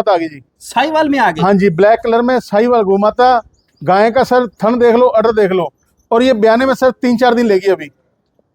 माता आ गई जी, साहिवाल में आ गई। हाँ जी, ब्लैक कलर में साहिवाल गौ माता। गाय का सर थन देख लो, अडर देख लो। और ये ब्याने में सर 3-4 दिन लेगी अभी।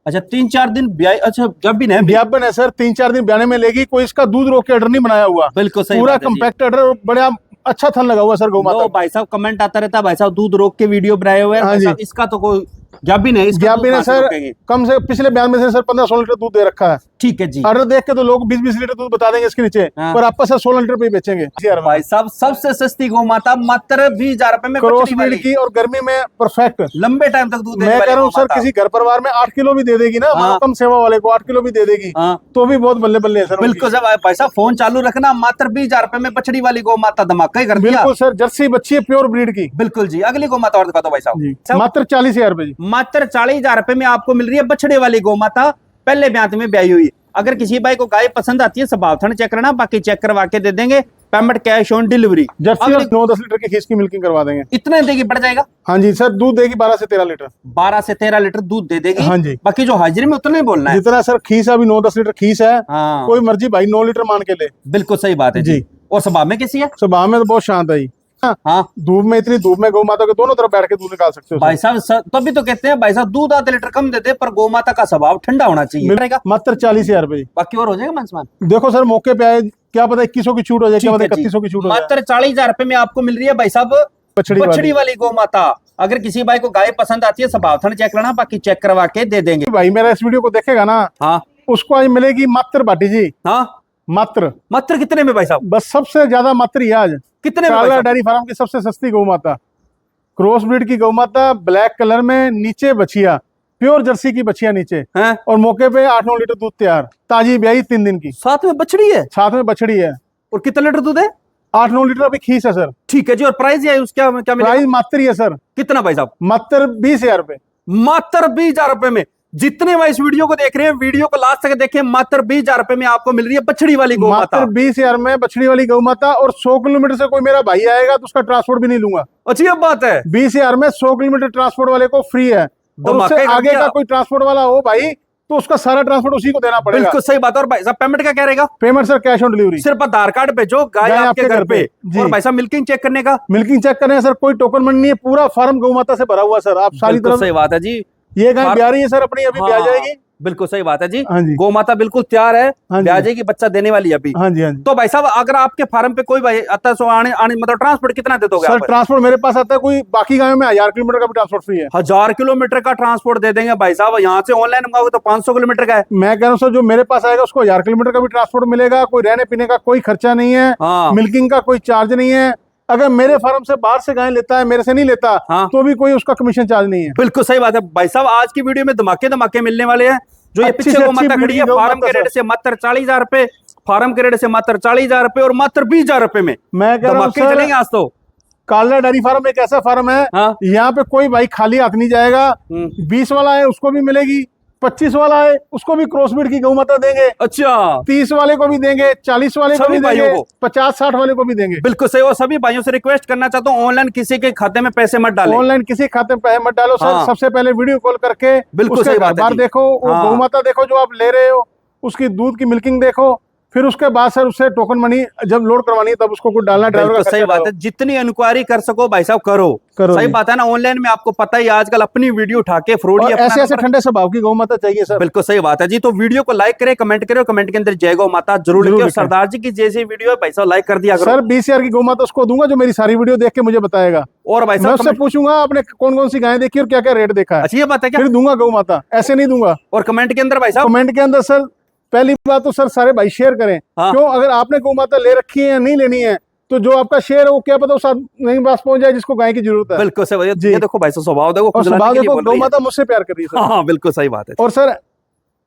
अच्छा 3-4 दिन ब्याह, अच्छा जब भी नहीं ब्याबन है सर, 3-4 दिन ब्याने में लेगी। कोई इसका दूध रोक के अडर नहीं बनाया हुआ, बिल्कुल सही पूरा बात है जी। कम्पैक्ट अडर, बड़ा अच्छा थन लगा हुआ सर गौ माता। लो भाई साहब कमेंट आता रहता है, भाई साहब दूध रोक के वीडियो बनाए हुए हैं। हाँ भाई जी। साहब इसका तो कोई गाभिन है, इसका दूध ग्याबिन है कहाँ से सर, रोकेंगे? कम से पिछले बयान में से सर 15-16 लीटर दूध दे रखा है। ठीक है जी। ऑर्डर देख के तो लोग 20-20 लीटर दूध बता देंगे इसके नीचे, हाँ। पर आपका सर 16 लीटर पे ही बेचेंगे। भाई साहब सबसे सस्ती गौ माता मात्र 20,000 रुपए में, क्रॉस बछड़ी ब्रीड वाली, की और गर्मी में परफेक्ट। लंबे टाइम तक दूध देने मैं वाली कह रहा हूँ गौ सर, माता। किसी घर परिवार में 8 किलो भी दे देगी ना, हाँ। कम सेवा वाले को 8 किलो भी दे देगी, हाँ। तो भी बहुत बल्ले बल्ले है सर। बिल्कुल सर भाई साहब फोन चालू रखना, मात्र 20,000 रुपए में बछड़ी वाली गौ माता, धमाका ही कर दिया। बिल्कुल सर, जर्सी बच्ची है प्योर ब्रीड की। बिल्कुल जी। अगली गौ माता और दिखा दो भाई साहब। मात्र 40,000 रुपए जी। मात्र 40,000 रुपए में आपको मिल रही है बछड़े वाली गौ माता, पहले ब्यात में ब्याई हुई। अगर किसी भाई को गाय पसंद आती है, स्वभाव थन चेक करना, बाकी चेक करवा के दे देंगे, payment cash on delivery. Jersey 9-10 litre की खींच की मिल्किंग करवा देंगे। इतने देगी बढ़ जाएगा। हाँ जी सर, दूध देगी 12 से 13 लीटर। 12 से 13 लीटर दूध दे देगी। हाँ जी। बाकी जो हाजिरी में उतना ही बोलना है। जितना सर खीस है, अभी 9-10 लीटर खीस है। हाँ। कोई मर्जी भाई 9 लीटर मान के ले। बिल्कुल सही बात है जी। और स्वभाव में कैसी है? स्वभाव में तो बहुत शांत है। हाँ। धूप में, इतनी धूप में गौ माता के दोनों तरफ बैठ के दूध निकाल सकते हो भाई साहब तभी तो कहते हैं भाई साहब दूध आधा लीटर कम देते, पर गौ माता का स्वभाव ठंडा होना चाहिए। मात्र 40,000 रुपए। बाकी और हो जाएगा मनसमान। देखो सर, मौके पे आए, क्या पता 2100 की छूट हो जाए, क्या पता 3100 की छूट हो जाए। मात्र 40,000 रुपए में आपको मिल रही है भाई साहब बछड़ी वाली गौ माता। अगर किसी भाई को गाय पसंद आती है, स्वभाव थन चेक करना, बाकी चेक करवा के दे देंगे। भाई मेरा इस वीडियो को देखेगा ना, हाँ, उसको आज मिलेगी मात्र बाटी जी। हाँ मात्र कितने में भाई साहब? बस सबसे ज्यादा मात्र ही आज कितने में? काला डेयरी फार्म की सबसे सस्ती गौ माता, क्रॉस ब्रीड की गौ माता, ब्लैक कलर में, नीचे बछिया, प्योर जर्सी की बछिया नीचे है? और मौके पे 8-9 लीटर दूध तैयार, ताजी ब्याई 3 दिन की, साथ में बछड़ी है, साथ में बछड़ी है। और कितना लीटर दूध है? 8-9 लीटर अभी खीस है सर। ठीक है जी। और प्राइस है उसका क्या मिलेगा? प्राइस मात्र ही है सर। कितना भाई साहब? मात्र 20,000 रुपए। मात्र 20,000 रुपए में। जितने भाई इस वीडियो को देख रहे हैं, वीडियो को लास्ट तक देखें, मात्र 20,000 रुपए में आपको मिल रही है बछड़ी वाली गौ माता। मात्र 20,000 में बछड़ी वाली गौ माता। और 100 किलोमीटर से कोई मेरा भाई आएगा तो उसका ट्रांसपोर्ट भी नहीं लूंगा। अच्छी बात है। 20,000 में 100 किलोमीटर ट्रांसपोर्ट वाले को फ्री है। और उससे आगे का कोई ट्रांसपोर्ट वाला हो भाई, तो उसका सारा ट्रांसपोर्ट उसी को देना पड़ेगा। बिल्कुल सही बात है। और भाई साहब पेमेंट का क्या रहेगा? Payment sir cash on delivery. सिर्फ आधार कार्ड भेजो, गाय आपके घर पे। और भाई साहब मिल्किंग चेक करने का? मिल्किंग चेक करने सर कोई टोकन मनी नहीं है, पूरा फार्म गौ माता से भरा हुआ सर। आप सारी तरफ सही बात है जी। ये गाय ब्याह रही है सर अपनी, अभी ब्याह जाएगी। बिल्कुल सही बात है जी। हाँ जी। गौ माता बिल्कुल तैयार है, ब्याह जाएगी, बच्चा देने वाली है अभी। हाँ जी, हाँ जी। तो भाई साहब अगर आपके फार्म पे कोई भाई आता है, आने मतलब ट्रांसपोर्ट कितना दे दोगे? सर ट्रांसपोर्ट मेरे पास आता है, कोई बाकी गायों में 1000 किलोमीटर का भी ट्रांसपोर्ट फ्री है। 1000 किलोमीटर का ट्रांसपोर्ट दे देंगे भाई साहब। यहाँ से ऑनलाइन मंगाओगे तो 500 किलोमीटर का है। मैं कह रहा हूँ सर, जो मेरे पास आएगा उसको 1000 किलोमीटर का भी ट्रांसपोर्ट मिलेगा। कोई रहने पीने का कोई खर्चा नहीं है। मिल्किंग का कोई चार्ज नहीं है। अगर मेरे फार्म से बाहर से गाय लेता है, मेरे से नहीं लेता, तो भी कोई उसका कमीशन चार्ज नहीं है। बिल्कुल सही बात है भाई साहब। आज की वीडियो में धमाके मिलने वाले हैं। जो ये पीछे गौ माता खड़ी है, फार्म के रेट से मात्र 40,000 रुपए, फार्म के रेट से मात्र 40,000 रुपए, और मात्र 20,000 रुपए में मैं कह रहा हूं सर, चलेंगे आज तो। काला डेयरी फार्म एक ऐसा फार्म है, यहाँ पे कोई भाई खाली हाथ नहीं जाएगा। 20 वाला है उसको भी मिलेगी, 25 वाला है उसको भी क्रॉस ब्रीड की गौ माता देंगे। अच्छा। 30 वाले को भी देंगे, 40 वाले को भी देंगे, 50-60 वाले को भी देंगे। बिल्कुल सही। और सभी भाइयों से रिक्वेस्ट करना चाहता हूँ, ऑनलाइन किसी के खाते में पैसे मत डालो। ऑनलाइन किसी खाते में पैसे मत डालो सर। सबसे पहले वीडियो कॉल करके बिल्कुल सही बात है, देखो गौ माता, देखो जो आप ले रहे हो, उसकी दूध की मिल्किंग देखो, फिर उसके बाद सर उससे टोकन मनी जब लोड करवानी है तब उसको कुछ डालना, ड्राइवर का। सही बात है। जितनी इंक्वायरी कर सको भाई साहब करो। सही बात है ना। ऑनलाइन में आपको पता ही आजकल अपनी वीडियो उठा के फ्रॉड, ऐसे ठंडे स्वभाव की गौ माता चाहिए सर। बिल्कुल सही बात है जी। तो वीडियो को लाइक करें, कमेंट करें, कमेंट के अंदर जय गौ माता जरूर लिखें। सरदार जी की जैसी वीडियो है भाई साहब लाइक कर दिया करो। सर 20,000 की गौ माता उसको दूंगा जो मेरी सारी वीडियो देख के मुझे बताएगा। और भाई साहब उससे पूछूंगा आपने कौन कौन सी गायें देखी और क्या क्या रेट देखा है। अच्छी ये बात है क्या? फिर दूंगा गौ माता, ऐसे नहीं दूंगा। और कमेंट के अंदर भाई साहब, कमेंट के अंदर सर पहली बात तो सर सारे भाई शेयर करें। क्यों? अगर आपने गौ माता ले रखी है या नहीं लेनी है, तो जो आपका शेयर है वो क्या पता उस नहीं पास पहुंच जाए जिसको गाय की जरूरत है। बिल्कुल सही। ये देखो भाई साहब स्वभाव देखो, स्वभाव देखो, गौ माता मुझसे प्यार कर रही है। हाँ बिल्कुल सही बात है। और सर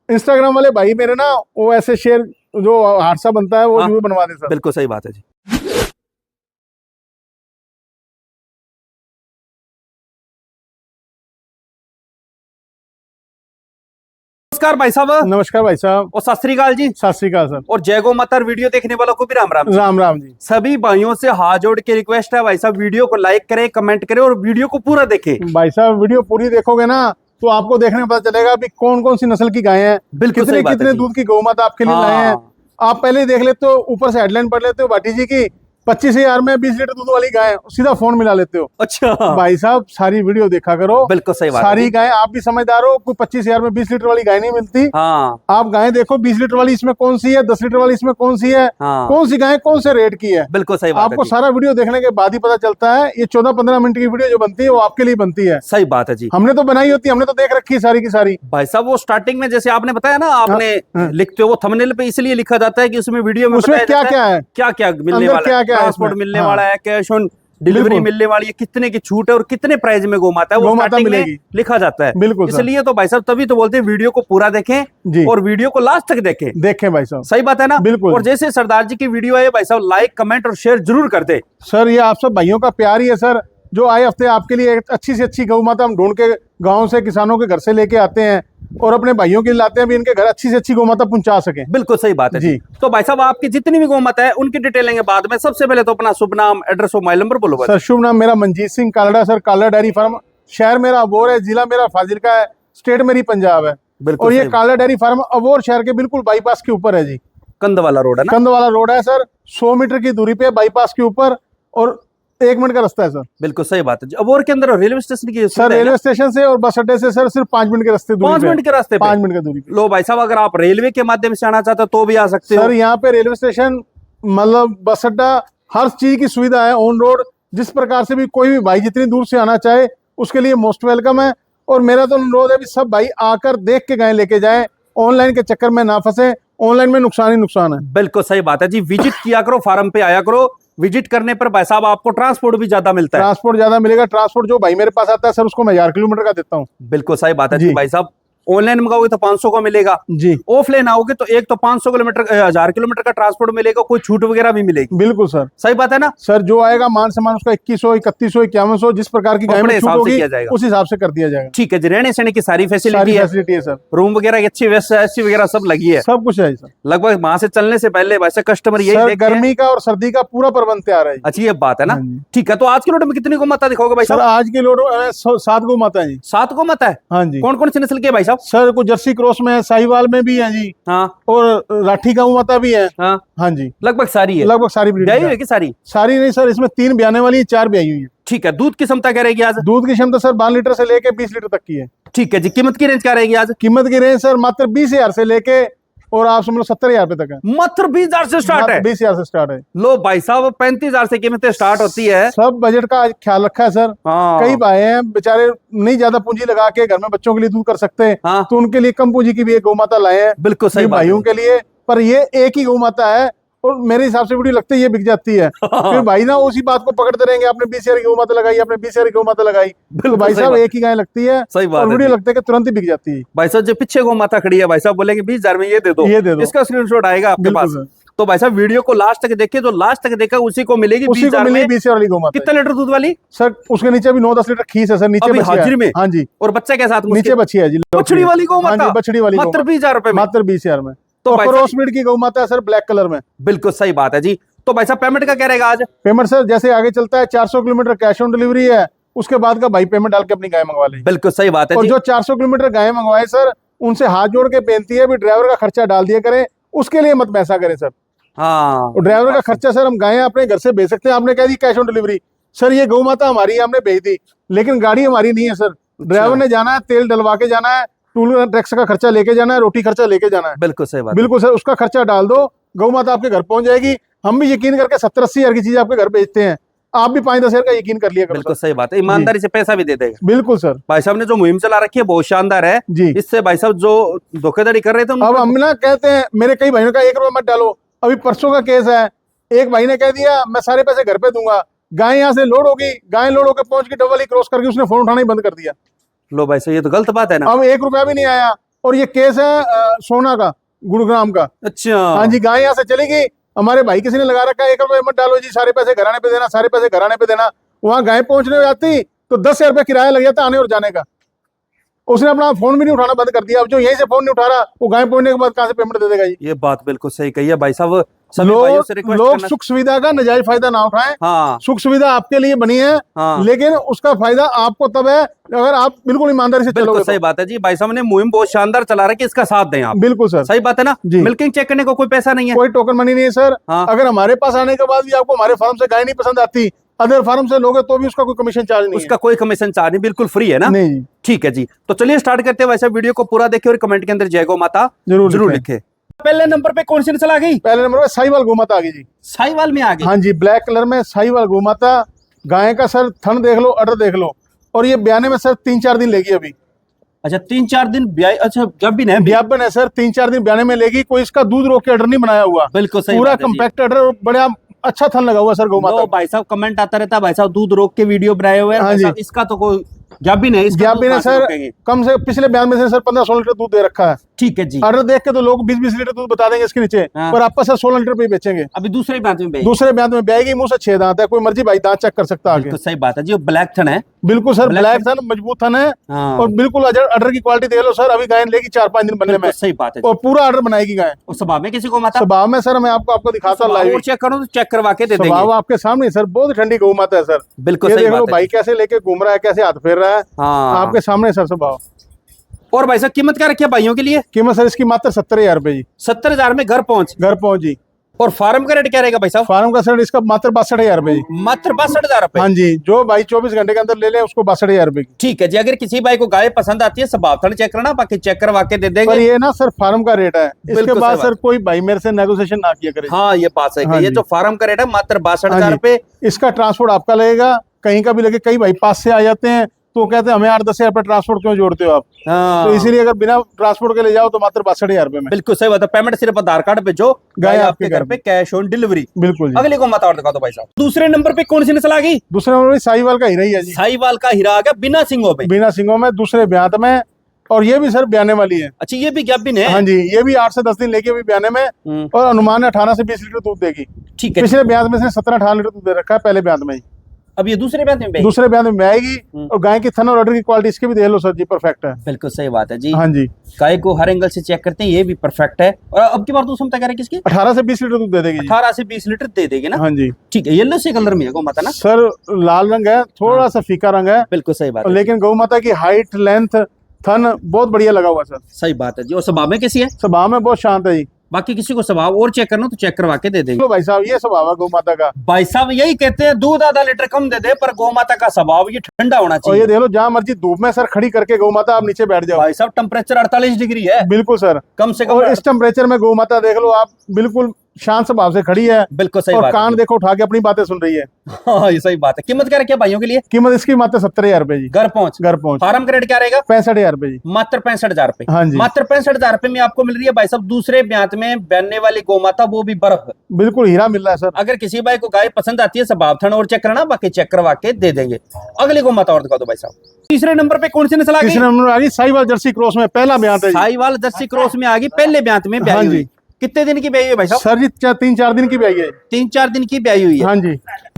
इंस्टाग्राम वाले भाई मेरे ना, वो ऐसे शेयर जो हादसा बनता है वो जरूर बनवा दे सर। बिल्कुल सही बात है जी। नमस्कार भाई साहब। नमस्कार भाई साहब। और सत श्री अकाल जी। सत श्री अकाल सर। और जय गौ माता वीडियो देखने वालों को भी राम राम। राम राम जी। सभी भाइयों से हाथ जोड़ के रिक्वेस्ट है भाई साहब, वीडियो को लाइक करें, कमेंट करें और वीडियो को पूरा देखें। भाई साहब वीडियो पूरी देखोगे ना तो आपको देखने में पता चलेगा भी कौन कौन सी नस्ल की गायें हैं, कितने दूध की गौ माता आपके लिए लाए हैं। आप पहले ही देख लेते हो, ऊपर से हेडलाइन पढ़ लेते हो भाटी जी की, 25,000 में 20 लीटर दूध वाली गाय, सीधा फोन मिला लेते हो। अच्छा भाई साहब सारी वीडियो देखा करो। बिल्कुल सही बात सारी गाय, आप भी समझदार हो, कोई 25,000 में 20 लीटर वाली गाय नहीं मिलती। हाँ आप गाय देखो 20 लीटर वाली इसमें कौन सी है, 10 लीटर वाली इसमें कौन सी है, हाँ। कौन सी गाय कौन से रेट की है। बिल्कुल सही बात आपको है सारा वीडियो देखने के बाद ही पता चलता है। ये 14-15 मिनट की वीडियो जो बनती है वो आपके लिए बनती है। सही बात है जी। हमने तो बनाई होती है, हमने तो देख रखी है सारी की सारी। भाई साहब वो स्टार्टिंग में जैसे आपने बताया ना, आपने लिखते हो वो थंबनेल पे इसलिए लिखा जाता है कि उसमें वीडियो में उसमें क्या क्या है, क्या क्या मिलने अंदर वाला क्या है, क्या है ट्रांसपोर्ट इसमें। मिलने हाँ। वाला है, कैश ऑन डिलीवरी बिल्कुल। मिलने वाली है, कितने की छूट है और कितने प्राइस में गोमाता है, वो गोमाता स्टार्टिंग में मिलेगी। लिखा जाता है। बिल्कुल सर। इसलिए तो भाई साहब तभी तो बोलते हैं वीडियो को पूरा देखें जी। और वीडियो को लास्ट तक देखें। देखें भाई साहब। सही बात है ना। बिल्कुल। और जैसे सरदार जी की वीडियो है भाई साहब लाइक कमेंट और शेयर जरूर कर दे। सर ये आप सब भाइयों का प्यार ही है सर, जो आए हफ्ते आपके लिए एक अच्छी से अच्छी गौ माता हम ढूंढ के गाँव से किसानों के घर से लेके आते हैं और अपने भाइयों के लिए लाते हैं, भी इनके घर अच्छी से अच्छी गौ माता पहुंचा सके। बिल्कुल सही बात है जी। तो भाई साहब आपकी जितनी भी गोमाता है उनकी डिटेल लेंगे बाद में। सबसे पहले तो अपना शुभ नाम, एड्रेस और मोबाइल नंबर बोलो। सर शुभ नाम मेरा Manjeet Singh Kalra sir, Kalra dairy farm. शहर मेरा अबोर है, जिला मेरा फाजिलका है, स्टेट मेरी पंजाब है। और ये कालड़ा डेयरी फार्म अबोर शहर के बिल्कुल बाईपास के ऊपर है जी। कंद वाला रोड है ना। कंद वाला रोड है सर, 100 मीटर की दूरी पे बाईपास के ऊपर, और 1 मिनट का रास्ता है सर। बिल्कुल सही बात है। अबोर के अंदर रेलवे स्टेशन की सर रेलवे स्टेशन से और बस अड्डे से सर सिर्फ 5 मिनट के रास्ते, 5 मिनट के रास्ते, 5 मिनट की दूरी पे। लो भाई साहब अगर आप रेलवे के माध्यम से आना चाहते हो तो भी आ सकते हो सर यहाँ पे रेलवे स्टेशन, मतलब बस अड्डा, हर चीज की सुविधा है ऑन रोड। जिस प्रकार से भी कोई भी भाई जितनी दूर से आना चाहे उसके लिए मोस्ट वेलकम है। और मेरा तो अनुरोध है भी सब भाई आकर देख के गाय लेके जाएं, ऑनलाइन के चक्कर में ना फंसे। ऑनलाइन में नुकसान ही नुकसान है। बिल्कुल सही बात है जी। विजिट किया करो, फार्म पे आया करो। विजिट करने पर भाई साहब आपको ट्रांसपोर्ट भी ज्यादा मिलता है। ट्रांसपोर्ट ज्यादा मिलेगा। ट्रांसपोर्ट जो भाई मेरे पास आता है सर उसको मैं 1000 किलोमीटर का देता हूँ। बिल्कुल सही बात है जी भाई साहब। ऑनलाइन मंगाओगे तो 500 का मिलेगा जी। ऑफलाइन आओगे तो एक तो 500 किलोमीटर 1000 किलोमीटर का ट्रांसपोर्ट मिलेगा, कोई छूट वगैरह भी मिलेगी। बिल्कुल सर। सही बात है ना। सर जो आएगा मान सम्मान उसका 2100, 3100, 5100 जिस प्रकार की गाय में छूट होगी उस हिसाब से कर दिया जाएगा। ठीक है जी। रहने सहने की सारी फैसिलिटी है सर। रूम वगैरह की अच्छी व्यवस्था, एसी वगैरह सब लगी है, सब कुछ है सर। लगभग वहां से चलने से पहले वैसे कस्टमर यही गर्मी का और सर्दी का पूरा प्रबंध तैयार है। अच्छी ये बात है ना। ठीक है तो आज के लोड में कितनी गौ माता दिखाओगे भाई साहब। आज के लोड 7 गौ माता है जी। 7 गौ माता है। हाँ जी। कौन कौन सी नस्ल की है भाई साहब। सर कुछ जर्सी क्रॉस में है, साहिवाल में भी है जी। हाँ। और राठी गौ माता भी है। हाँ। हाँ जी। लगभग सारी है। लगभग सारी ब्याई हुई है कि सारी। सारी नहीं सर, इसमें 3 ब्याने वाली है, 4 ब्याई हुई है। ठीक है। दूध की क्षमता क्या रहेगी आज। दूध की क्षमता सर 12 लीटर से लेके 20 लीटर तक की है। ठीक है जी। कीमत की रेंज क्या रहेगी आज। कीमत की रेंज सर मात्र 20,000 से लेके और आप समझ लो 70,000 रुपए तक है। मात्र 20,000 से स्टार्ट है। 20,000 से स्टार्ट है। लो भाई साहब 35,000 से कीमतें स्टार्ट होती है। सब बजट का ख्याल रखा है सर। हाँ। कई भाई हैं बेचारे नहीं ज्यादा पूंजी लगा के घर में बच्चों के लिए दूध कर सकते हैं। हाँ। तो उनके लिए कम पूंजी की भी एक गौ माता लाए हैं। बिल्कुल सही भाइयों के लिए। पर ये एक ही गौ माता है और मेरे हिसाब से वीडियो लगते ही ये बिक जाती है। फिर भाई ना उसी बात को पकड़ते रहेंगे, आपने 20,000 की गौ माता लगाई, आपने 20,000 की गौ माता लगाई। तो भाई साहब एक ही गाय लगती है। सही बात है। वीडियो लगते कि तुरंत ही बिक जाती है। भाई साहब जो पीछे गौ माता खड़ी है भाई साहब बोलेंगे 20,000 में ये दे दो, ये दे दो, इसका स्क्रीनशॉट आएगा आपके पास। तो भाई साहब वीडियो को लास्ट तक देखिए, जो लास्ट तक देखा उसी को मिलेगी 20,000 में 20,000 वाली गौ माता। कितना लीटर दूध वाली सर उसके नीचे भी 9-10 लीटर खीस है सर। नीचे हाजिर में। हाँ जी। और बच्चे के साथ नीचे बच्ची है जी। बछड़ी वाली गौ माता। बछड़ी वाली मात्र 20,000 रुपए में। मात्र 20,000 में। तो क्रॉस ब्रीड की गौ माता है सर, ब्लैक कलर में। बिल्कुल सही बात है जी। तो भाई साहब पेमेंट का क्या रहेगा आज। पेमेंट सर जैसे आगे चलता है 400 किलोमीटर कैश ऑन डिलीवरी है, उसके बाद का भाई पेमेंट डाल के अपनी गाय मंगवा ले। बिल्कुल सही बात है। और जो 400 किलोमीटर गाय मंगवाए सर उनसे हाथ जोड़ के बेनती है भी ड्राइवर का खर्चा डाल दिया करें, उसके लिए मत पैसा करें सर। हाँ। ड्राइवर का खर्चा सर हम गायें अपने घर से भेज सकते हैं। आपने कह दी कैश ऑन डिलीवरी, सर ये गौ माता हमारी है, हमने भेज दी, लेकिन गाड़ी हमारी नहीं है सर। ड्राइवर ने जाना है, तेल डलवा के जाना है, टूल टैक्स का खर्चा लेके जाना है, रोटी खर्चा लेके जाना है। बिल्कुल सही बात। बिल्कुल सर, उसका खर्चा डाल दो, गौ माता आपके घर पहुंच जाएगी। हम भी यकीन करके 70-80 हजार की चीज आपके घर भेजते हैं, आप भी 5-10 हजार का यकीन कर लिया करो। बिल्कुल सही बात है। ईमानदारी से पैसा भी दे देगा। बिल्कुल सर। भाई साहब ने जो मुहिम चला रखी है बहुत शानदार है जी। इससे भाई साहब जो धोखेधड़ी कर रहे थे अब हम ना कहते हैं, मेरे कई भाइयों का 1 रुपया मत डालो। अभी परसों का केस है, एक भाई ने कह दिया मैं सारे पैसे घर पे दूंगा, गाय यहाँ से लोड होगी, गाय लोड होकर पहुंच के डबल ही क्रॉस करके उसने फोन उठाना ही बंद कर दिया। लो भाई साहब ये तो गलत बात है ना। अब 1 रुपया भी नहीं आया। और ये केस है सोना का, गुरुग्राम का। अच्छा। हाँ जी। गाय यहाँ से चलेगी, हमारे भाई किसी ने लगा रखा है 1 रुपया मत डालो जी, सारे पैसे घराने पे देना, सारे पैसे घराने पे देना। वहां गाय पहुंचने जाती तो 10,000 रुपया किराया लग जाता आने और जाने का। उसने अपना फोन भी नहीं उठाना बंद कर दिया। अब जो यहीं से फोन नहीं उठा रहा वो गाय पहुंचने के बाद कहां से पेमेंट दे देगा जी। ये बात बिल्कुल सही कही है भाई साहब। सभी भाइयों से लोग रिक्वेस्ट लोग करना। सुख सुविधा का नाजायज फायदा ना उठाएं। हाँ सुख सुविधा आपके लिए बनी है, हाँ लेकिन उसका फायदा आपको तब है अगर आप बिल्कुल ईमानदारी से बिल्कुल चलोगे सही तो। बात है जी। भाई साहब ने मुहिम बहुत शानदार चला रहा है कि इसका साथ दें आप। बिल्कुल सर, सही बात है ना। जी। मिल्किंग चेक करने को कोई पैसा नहीं है, कोई टोकन मनी नहीं है सर। हाँ। अगर हमारे पास आने के बाद भी आपको हमारे फार्म से गाय नहीं पसंद आती, अदर फार्म से लोगे तो भी उसका कोई कमीशन चार्ज नहीं उसका कोई कमीशन चार्ज नहीं, बिल्कुल फ्री है ना। है। नहीं जी, ठीक है जी, तो चलिए स्टार्ट करते हैं। वैसे वीडियो को पूरा देखिए और कमेंट के अंदर जय गौ माता जरूर लिखे। पहले नंबर पे कौन सी नस्ल आ गई? पहले नंबर पे साहिवाल गोमाता आ गई जी। साहिवाल में आ गई। हाँ जी, ब्लैक कलर में साहिवाल गोमाता। गाय का सर थन देख लो, अडर देख लो, और ये ब्याने में सर 3-4 दिन लेगी अभी। अच्छा 3-4 दिन ब्याह, अच्छा जब भी नहीं ब्यापन है सर, 3-4 दिन ब्याने में लेगी। कोई इसका दूध रोक के अडर नहीं बनाया हुआ, बिल्कुल सही पूरा बात है जी। कम्पैक्ट अडर, बड़ा अच्छा थन लगा हुआ सर गोमाता। लो भाई साहब कमेंट आता रहता है, भाई साहब दूध रोक के वीडियो बनाए हुए हैं। हाँ भाई जी। साहब इसका तो कोई गैप भी नहीं, इसका गैप दूध भी नहीं कहाँ से सर, रोकेंगे? कम से पिछले बयान में से सर 15-16 लीटर दूध दे रखा है। ठीक है जी। ऑर्डर देख के तो लोग 20-20 लीटर दूध बता देंगे इसके नीचे, हाँ। पर आपका सर 16 लीटर पे ही बेचेंगे। अभी दूसरे बात में दूसरे ब्यान में ब्याएगी, मुंह से 6 दांत है, कोई मर्जी भाई दांत चेक कर सकता है आगे। बिल्कुल सही बात है जी। ब्लैक थन है। बिल्कुल सर, ब्लैक ब्लैक थन, मजबूत थन है, हाँ और बिल्कुल अडर की क्वालिटी देख लो सर। अभी गाय लेगी 4-5 दिन बनने में, बिल्कुल सही बात है जी। और पूरा ऑर्डर बनाएगी गाय। और स्वभाव में किसी को माता स्वभाव में सर मैं आपको दिखाता हूँ लाइव। चेक करो तो चेक करवा के दे स्वभाव देंगे। आपके सामने सर, बहुत ठंडी गौ माता है सर। बिल्कुल ये सही देख लो बात है भाई जी। कैसे लेके घूम रहा है, कैसे हाथ फेर रहा है, हाँ आपके सामने सर स्वभाव। और भाई साहब कीमत क्या रखी है भाइयों के लिए? कीमत सर इसकी मात्र 70,000 रुपए जी। 70,000 में घर पहुंच। घर पहुंच जी। और फार्म का रेट क्या रहेगा भाई साहब? फार्म का सर इसका मात्र 62,000 रुपए जी। मात्र 62,000 रुपए। हाँ जी, जो भाई 24 घंटे के अंदर ले ले उसको 62,000 रुपए की। ठीक है जी। अगर किसी भाई को गाय पसंद आती है स्वभाव थोड़ा चेक करना, बाकी चेक करवा के दे पर देंगे। ये ना सर फार्म का रेट है, इसके बिल्कुल बाद सही सर बात। कोई भाई मेरे से नेगोशिएशन ना किया करे। हाँ ये बात सही हाँ है। ये जी। जो फार्म का रेट है मात्र 62,000 हाँ जी। रुपए। इसका ट्रांसपोर्ट आपका लगेगा, कहीं का भी लगे। कई भाई पास से आ जाते हैं तो कहते हैं हमें 8-10,000 रुपए ट्रांसपोर्ट क्यों जोड़ते हो आप, हाँ तो इसीलिए अगर बिना ट्रांसपोर्ट के ले जाओ तो मात्र 62,000 रुपए में। बिल्कुल सही बात है। पेमेंट सिर्फ आधार कार्ड पे जो गाय गाय आपके आपके घर घर पे कैश ऑन डिलीवरी। बिल्कुल जी। अगले को मत और दिखा दो भाई साहब। दूसरे नंबर पे कौन सी नस्ल आ गई? दूसरे नंबर पे साहिवाल का हीरा ही है जी। साहिवाल का हीरा आ गया बिना सिंगों पे। बिना सिंगों में, दूसरे ब्यात में, और ये भी सर ब्याने वाली है। अच्छा ये भी गैप भी नहीं हाँ है। जी, ये भी 8 से 10 दिन लेके भी ब्याने में, और अनुमान 18 से 20 लीटर दूध देगी। ठीक है। पिछले ब्याज में से 17-18 लीटर दूध दे रखा है पहले ब्याज में ही। अब ये दूसरे ब्याह में दूसरे ब्याज में आएगी, और गाय की थन और ऑर्डर की क्वालिटी इसके भी देख लो सर जी, परफेक्ट है। बिल्कुल सही बात है जी। हाँ जी, गाय को हर एंगल से चेक करते हैं, ये भी परफेक्ट है। और अब की बार दूध क्षमता क्या है किसकी? 18 से 20 लीटर दूध दे देगी जी। 18 से 20 लीटर दे देगी ना। हाँ जी ठीक है। येलो से कलर में है गौ माता ना। सर, लाल रंग है, थोड़ा सा फीका रंग है, बिल्कुल सही बात और है। लेकिन गौ माता की हाइट, लेंथ, थन बहुत बढ़िया लगा हुआ सर। सही बात है जी। और स्वभाव में कैसी है? स्वभाव में बहुत शांत है जी। बाकी किसी को स्वभाव और चेक करना हो तो चेक करवा के दे देंगे। लो भाई साहब, ये स्वभाव है गौ माता का। भाई साहब यही कहते हैं दूध आधा लीटर कम दे दे, पर गौ माता का स्वभाव ये ठंडा होना और चाहिए। ये देख लो, जहाँ मर्जी धूप में सर खड़ी करके गौ माता आप नीचे बैठ जाओ। भाई साहब टेम्परेचर 48 डिग्री है बिल्कुल सर, कम से कम। और इस टेम्परेचर में गौ माता देख लो आप, बिल्कुल शांत स्वभाव से खड़ी है, बिल्कुल सही और बात कान है। देखो उठा के अपनी बातें सुन रही है। हाँ ये सही बात है। कीमत क्या रखी है भाइयों के लिए? कीमत इसकी मात्र 70,000 रुपए जी। घर पहुंच। घर पहुंच फार्म का रेट क्या रहेगा? 65,000 रुपए जी। मात्र 65,000 रुपए। हाँ जी। मात्र 65,000 रुपए में आपको मिल रही है भाई साहब दूसरे ब्यात में बनने वाली गौ माता, वो भी बर्फ। बिल्कुल हीरा मिल रहा है सर। अगर किसी भाई को गाय पसंद आती है स्वभाव थन और चेक करना, बाकी चेक करवा के दे देंगे। अगली गौ माता और दिखा दो भाई साहब। तीसरे नंबर पे कौन सी नस्ल आ गई? तीसरे नंबर आ गई साहिवाल जर्सी क्रॉस में, पहला ब्यात है जी। साहिवाल जर्सी क्रॉस में आ गई, पहले ब्यात में ब्याई हाँ जी। हुई। कितने दिन की ब्याई हुई है भाई साहब? सर जी 3-4 दिन की भी आई है। 3-4 दिन की ब्याई हुई है। हाँ जी,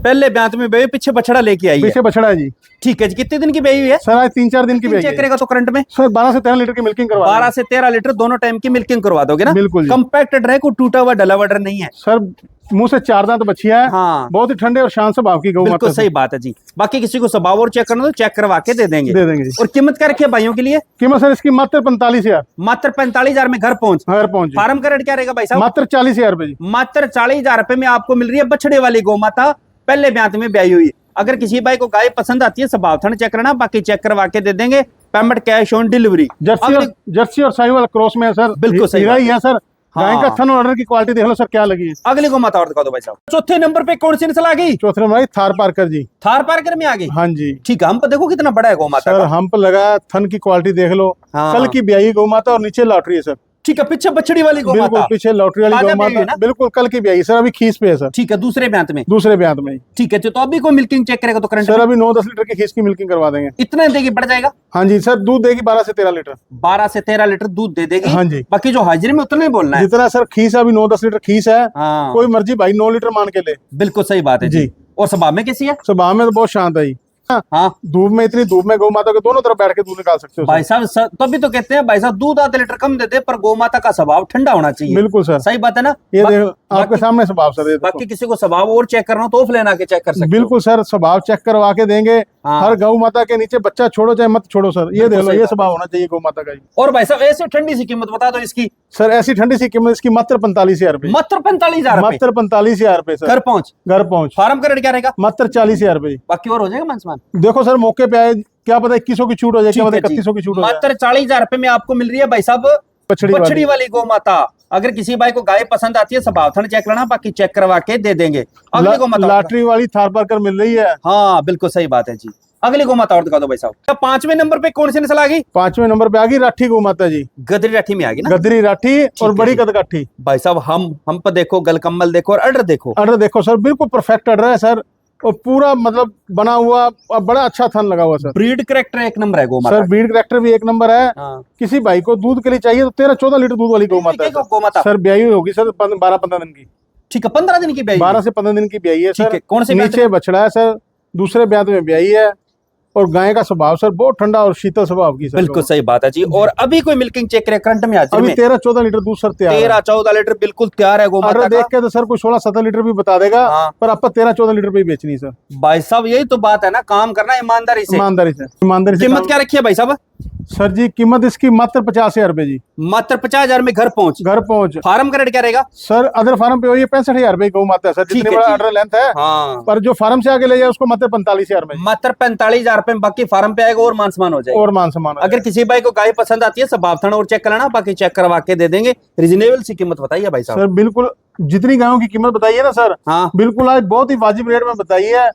पहले ब्यात में ब्याई, पीछे बछड़ा लेके आई है। पीछे बछड़ा है जी। ठीक है जी। कितने दिन की ब्याई हुई है? सर आज 3-4 दिन की भी आई चेक है। करेगा तो करंट में सर 12 से 13 लीटर की मिल्किंग करवा 12 से 13 लीटर दोनों टाइम की मिल्किंग करवा दोगे ना? बिल्कुल जी। कंपैक्टेड रहे, कोई टूटा हुआ डला वडर नहीं है। सर मुंह से 4 दांत बछिया है। हाँ बहुत ही ठंडे और शांत स्वभाव की गौ बिल्कुल माता सही बात है जी। बाकी किसी को स्वभाव और चेक करना तो चेक करवा के दे देंगे। दे देंगे जी। और कीमत क्या रखी है भाइयों के लिए? कीमत सर इसकी मात्र 45,000। मात्र 45,000 में घर पहुंच। घर पहुंच जी। फार्म का रेट क्या रहेगा भाई साहब? मात्र 40,000 रुपए जी। मात्र 40,000 रुपए में आपको मिल रही है बछड़े वाली गौ माता, पहले ब्यात में ब्याई हुई। अगर किसी भाई को गाय पसंद आती है स्वभाव थन चेक करना, बाकी चेक करवा के दे देंगे। Payment cash on delivery. Jersey और साहिवाल क्रॉस में है सर। बिल्कुल सही हीरा बात ही है सर। गाय हाँ। का थन और ऑर्डर की क्वालिटी देख लो सर क्या लगी है। अगली गौ माता और दिखा दो भाई साहब। चौथे नंबर पे कौन सी नस्ल आ गई? चौथे नंबर आई थार पार्कर जी। थार पार्कर में आ गई। हाँ जी ठीक है। हम पे देखो कितना बड़ा है गौ माता सर, का। हम पर लगा, थन की क्वालिटी देख लो। हाँ। कल की ब्याई गौ माता और नीचे लॉटरी है सर। ठीक है। पीछे बछड़ी वाली गौ बिल्कुल माता। पीछे लॉटरी वाली ताजा गौ ब्याई है माता, ना? बिल्कुल कल की ब्याई सर, अभी खीस पे है सर। ठीक है। दूसरे ब्यात में। दूसरे ब्यात में। ठीक है। तो अभी को मिल्किंग चेक करेगा तो करंट सर अभी 9-10 लीटर की खीस की मिल्किंग करवा देंगे। इतना देगी बढ़ जाएगा। हाँ जी सर, दूध देगी 12 से 13 लीटर। 12 से 13 लीटर दूध दे देगी। हाँ जी। बाकी जो हाजिरी में उतना ही बोलना है। जितना सर खीस है, अभी 9-10 लीटर खीस है। हाँ कोई मर्जी भाई 9 लीटर मान के ले। बिल्कुल सही बात है जी। जी। और स्वभाव में कैसी है? स्वभाव में तो बहुत शांत है जी। हाँ धूप में, इतनी धूप में गौ माता के दोनों तरफ बैठ के दूध निकाल सकते हो भाई साहब तभी तो कहते हैं भाई साहब दूध आधे लीटर कम देते पर गौ माता का स्वभाव ठंडा होना चाहिए। बिल्कुल सर, सही बात है ना। ये देखो आपके सामने स्वभाव सर, बाकी किसी को स्वभाव और चेक करना हो तो ऑफलाइन आके चेक कर सकते हो। बिल्कुल सर, स्वभाव चेक करवा के देंगे। हाँ। हर गौ माता के नीचे बच्चा छोड़ो चाहे मत छोड़ो सर, ये देख लो, ये स्वभाव होना चाहिए गौ माता का। और भाई साहब ऐसे ठंडी सी कीमत बता दो इसकी। सर ऐसी ठंडी सी कीमत इसकी मात्र 45,000 रुपए। मात्र 45,000 मात्र 45,000 रुपए सर। घर पहुंच फार्म का रेट क्या रहेगा? मात्र 40,000 रुपए। बाकी और हो जाएगा मनसमान। देखो सर मौके पे आए, क्या पता 2100 की छूट हो जाए, क्या पता 3100 की छूट हो जाए। मात्र 40,000 रुपए में आपको मिल रही है भाई साहब बछड़ी वाली गौ माता। अगर किसी भाई को गाय पसंद आती है स्वभाव थन चेक करना, बाकी चेक करवा के दे देंगे। अगली गौ माता लॉटरी वाली थारपारकर मिल रही है। हाँ बिल्कुल सही बात है जी। अगली गौ माता और दिखा दो भाई साहब। 5वें नंबर पे कौन सी नस्ल आ गई? 5वें नंबर पे आ गई राठी गौ माता जी। गदरी राठी में आ गई ना? गदरी राठी और बड़ी कदकाठी। भाई साहब हम पे देखो, गलकम्बल देखो और अडर देखो। अडर देखो सर, बिल्कुल परफेक्ट अडर है सर, और पूरा मतलब बना हुआ और बड़ा अच्छा थन लगा हुआ सर। ब्रीड कैरेक्टर एक नंबर है गौ माता सर, ब्रीड कैरेक्टर भी एक नंबर है। हाँ। किसी भाई को दूध के लिए चाहिए तो 13-14 लीटर दूध वाली गौ माता है गौ माता सर। ब्याई हुई होगी सर 12-15 दिन की। ठीक है, 15 दिन की ब्याई, 12 से 15 दिन की ब्याई है सर। कौन से नीचे बछड़ा है सर, दूसरे ब्यात में ब्याई है, और गाय का स्वभाव सर बहुत ठंडा और शीतल स्वभाव की सर। बिल्कुल सही बात है जी। और अभी कोई मिल्किंग चेक करे करंट में आज अभी 13-14 लीटर दूध सर तैयार है। 13-14 लीटर बिल्कुल तैयार है गौ माता का। देख के तो सर कोई 16-17 लीटर भी बता देगा। हाँ। पर आपको 13-14 लीटर पे ही बेचनी सर। भाई साहब यही तो बात है ना, काम करना ईमानदारी से। ईमानदारी से कीमत क्या रखी है भाई साहब? सर जी कीमत इसकी मात्र 50,000 रुपए जी। मात्र 50,000 में घर पहुंच। फार्म का रेट क्या रहेगा? सर अदर फार्म पे हुई है 65,000 रुपए गौ माता है सर, जितनी बड़ा ऑर्डर लेंथ है। हाँ। पर जो फार्म से आगे ले जाए उसको मात्र 45,000 में। मात्र 45,000 रुपए में बाकी फार्म पे आएगा और मान सम्मान हो जाएगा। और मान सम्मान। अगर किसी भाई को गाय पसंद आती है स्वभाव थन और चेक कराना, बाकी चेक करवा के दे देंगे। रीजनेबल सी कीमत बताइए भाई साहब। सर बिल्कुल जितनी गायों की कीमत बताइए ना सर, हाँ बिल्कुल आज बहुत ही वाजिब रेट में बताइए,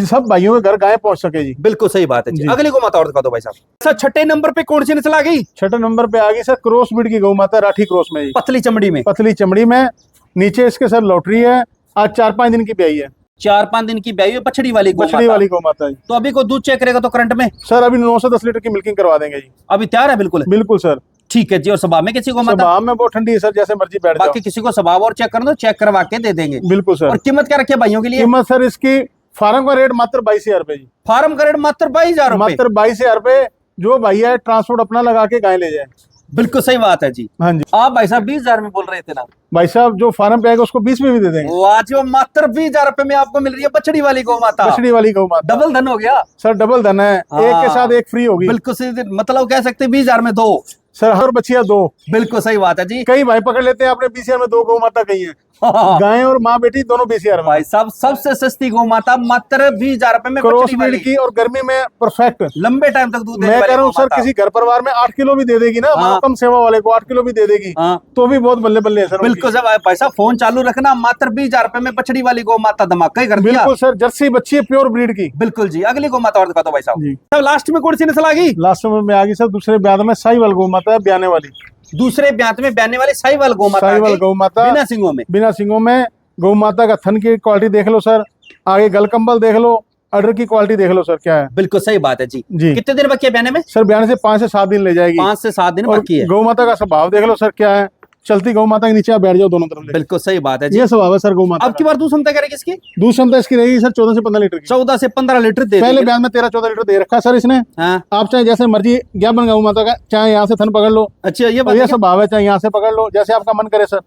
सब भाइयों के घर गाय पहुंच सके जी। बिल्कुल सही बात है जी। अगली गौ माता और दिखा दो भाई साहब। सर 6ठे नंबर पे कौन सी नस्ल आ गई? 6ठे नंबर पे आ गई सर क्रॉस ब्रीड की गौ माता, राठी क्रॉस में, पतली चमड़ी में। पतली चमड़ी में, नीचे इसके सर लॉटरी है। आज 4-5 दिन की ब्याई है। 4-5 दिन की ब्याई है, बछड़ी वाली गौ माता जी। तो अभी को दूध चेक करेगा तो करंट में सर अभी 9 से 10 लीटर की मिल्किंग करवा देंगे जी। अभी तैयार है? बिल्कुल बिल्कुल सर। ठीक है जी। और स्वभाव में किसी को माता? स्वभाव में बहुत ठंडी है सर, जैसे मर्जी बैठ जाओ। बाकी किसी को स्वभाव और चेक करना तो चेक करवा के दे देंगे। बिल्कुल सर। और कीमत क्या रखी है भाइयों के लिए? कीमत सर इसकी फार्म का रेट मात्र 22,000 रुपए जी। फार्म का रेट मात्र 22,000 मात्र 22,000 रुपए। जो भैया है ट्रांसपोर्ट अपना लगा के गाय ले जाए। बिल्कुल सही बात है जी। हाँ जी। आप भाई साहब 20,000 में बोल रहे थे ना? भाई साहब जो फार्म पे आएगा उसको 20 में भी दे देंगे। वाह जी, मात्र 20,000 रुपए में आपको मिल रही है बछड़ी वाली गौ माता। बछड़ी वाली गौ माता। डबल धन हो गया सर, डबल धन है। एक के साथ एक फ्री होगी। बिल्कुल सही, मतलब कह सकते हैं 20,000 में 2 सर, हर बच्चिया 2। बिल्कुल सही बात है जी। कई भाई पकड़ लेते हैं आपने 20,000 में 2 गौ माता कही है। गाय और माँ बेटी दोनों 20,000 में। भाई साहब सबसे सस्ती गौ माता मात्र 20,000 रुपए में, क्रॉस ब्रीड की और गर्मी में परफेक्ट, लंबे टाइम तक दूध। मैं कह रहा हूँ सर किसी घर परिवार में 8 किलो भी दे देगी ना। हाँ। कम सेवा वाले को 8 किलो भी दे देगी। हाँ। तो भी बहुत बल्ले बल्ले है सर। बिल्कुल सर। भाई साहब फोन चालू रखना, मात्र 20,000 रुपए में बछड़ी वाली गौ माता धमाका ही कर दिया। बिल्कुल सर, जर्सी बच्ची है प्योर ब्रीड की। बिल्कुल जी। अगली गौ माता और दिखा दो भाई साहब। लास्ट में कौन सी नस्ल आ गई? लास्ट में आ गई सर दूसरे ब्याह में साहिवाल गौ माता है, ब्याने वाली। दूसरे ब्यात में ब्याने वाली साहिवाल गौ माता। साहिवाल गौ माता बिना सिंगों में। बिना सिंगों में। गौ माता का थन की क्वालिटी देख लो सर, आगे गलकंबल देख लो, अडर की क्वालिटी देख लो सर क्या है। बिल्कुल सही बात है जी। कितने दिन बाकी है ब्याने में? सर ब्याने से 5 से 7 दिन ले जाएगी। 5 से 7 दिन बाकी है। गौ माता का स्वभाव देख लो सर क्या है। चलती गौ माता के नीचे आप बैठ जाओ दोनों तरफ। बिल्कुल सही बात है जी। ये स्वभाव है सर गौ माता। अब की बार दूध क्षमता क्या रहेगी इसकी? दूध क्षमता इसकी रहेगी सर 14 से 15 लीटर की। 14 से 15 लीटर दे। पहले ब्यान में 13-14 लीटर दे रखा सर इसने। हाँ। आप चाहे जैसे मर्जी ज्ञापन गौ माता का, चाहे यहाँ से थन पकड़ लो। अच्छा ये स्वभाव है, चाहे यहाँ से पकड़ लो, जैसे आपका मन करे सर।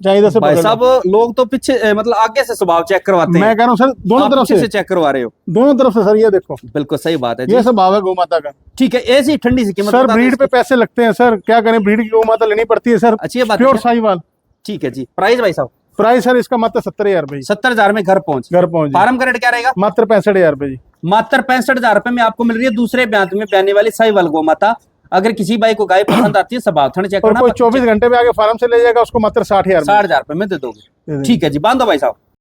चाहिए से भाई साहब लोग तो पीछे मतलब आगे से स्वभाव चेक करवाते हैं। मैं कह रहा हूँ सर दोनों तरफ से चेक करवा रहे हो। दोनों तरफ से सर, ये देखो। बिल्कुल सही बात है जी। ये स्वभाव है गौ माता का। ठीक है। ऐसी ठंडी सी कीमत सर, ब्रीड पे पैसे लगते हैं सर, क्या करें, ब्रीड की गौ माता लेनी पड़ती है सर। अच्छी बात, प्योर साहिवाल। ठीक है जी। प्राइस भाई साहब? प्राइस सर इसका मात्र 70,000 रुपए। 70,000 में घर पहुंच। फार्म का रेट क्या रहेगा? मात्र 65,000 रुपए जी। मात्र 65,000 रुपए में आपको मिल रही है दूसरे ब्यात में ब्याने वाली साहिवाल गौ माता। अगर किसी भाई को गाय पसंद आती है स्वभाव थन चेक करना। कोई 24 घंटे में आगे फार्म से ले जाएगा उसको मात्र 60,000 रुपए में दे दोगे। ठीक है जी। बांधो भाई साहब।